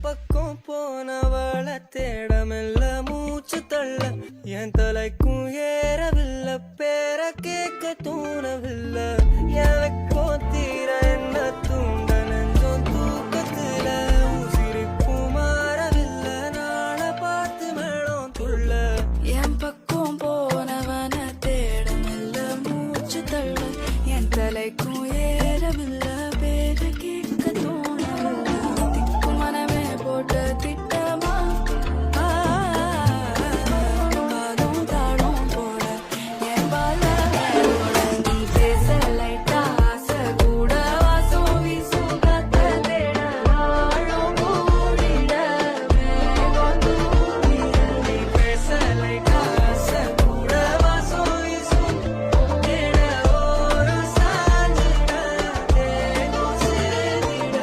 பக்கம் போனவள தேடமெல்ல மூச்சு தள்ள என் தலைக்கும் ஏறவில்லை பேர கேட்க தோணவில்லை எனக்கோ தீர என்ன தூண்ட நெஞ்சம் தூக்கத்துல உசிரிப்பும் மாறவில்லை நாள பார்த்து மேளம் துள்ள என் பக்கம் போனவன தேடமெல்ல மூச்சு தள்ள என் தலைக்கும் ஏறவில்லை பேர கேட்க தோணவில்லை திக்கு மனமே போட்ட திட்டமா பாதம் தாளம் போல என் பால நீ பேச லைட்டா ஆசை கூட வாசம் வீசும் காத்த தேட ஆழம் கூடிட மேகம் தூவிட நீ பேச லைட்டா ஆசை கூட வாசம் வீசும் தேட ஓரம் சாஞ்சிட தேகம் சிறுதிட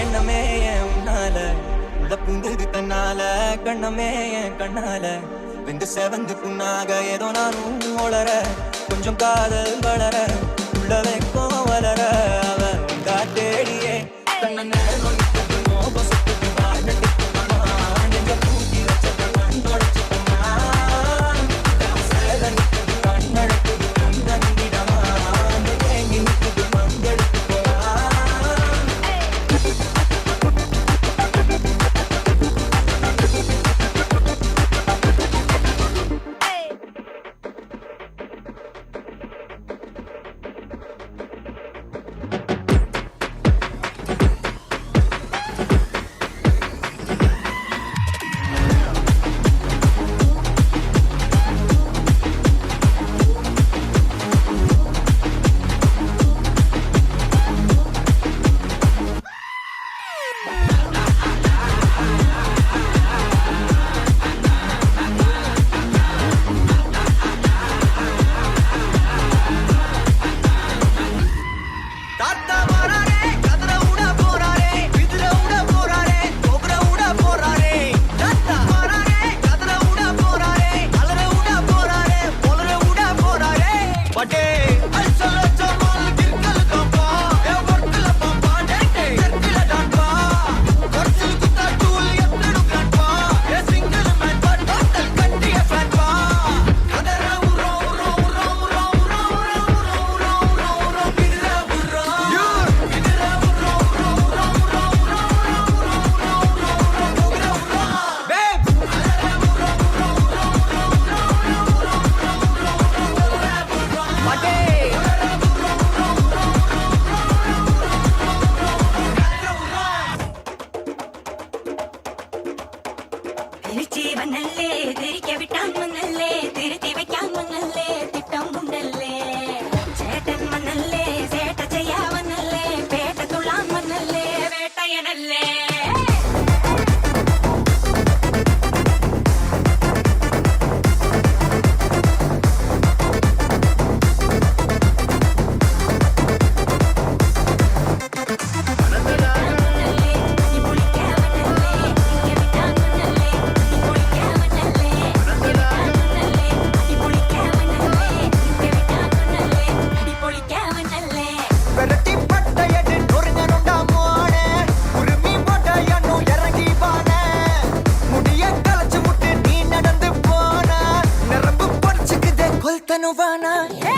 எண்ணமே என் உன்னால உள்ள புங்குது தன்னால கண்ணமே என் கண்ணால வெந்து செவந்து புண்ணாக ஏதோ நானும் ஒளர கொஞ்சம் காதல் வளர உள்ள வைக்கும் வளர அவ காட்டேடியே கண்ணனே தாத்தா வராரே கதற உட போறாரே விதுற உட போறாரே கோபுர உட போறாரே தாத்தா வராரே கதற உட போறாரே அலற உட போறாரே பொலற உட போறாரே பட்டே அல்சல ஜமால் கிர்கல் கம்பா ஏ வர்க்கல பம்பா டேட்டே கிர்கல டான்பா வர்சல் குத்தா டூல் எத்தடு கண்பா a single man but total கண்டிய ஃபேன் பா கதற உரோ உரோ உரோ உரோ உரோ உரோ உரோ உரோ விதுற உரோ തിരിച്ചീവനല്ലേ തിരികെ വിട്ടാൻ വന്നല്ലേ തിരുത്തി വയ്ക്കാൻ വന്നല്ലേ തിട്ടം കൊണ്ടല്ലേ ചേട്ടൻ വന്നല്ലേ ചേട്ട ചെയ്യാവന്നല്ലേ പേട്ട തുള്ളാൻ വന്നല്ലേ വേട്ടയനല്ലേ பெரட்டி பட்டையடி நொறுங்கனுண்டா மோனே உருமி போட்டயன்னு இறங்கி வானே முடிய கலச்சு முட்டு நீ நடந்து போன நரம்பு படிச்சுக்குதே கொல்தனுவானா ஏ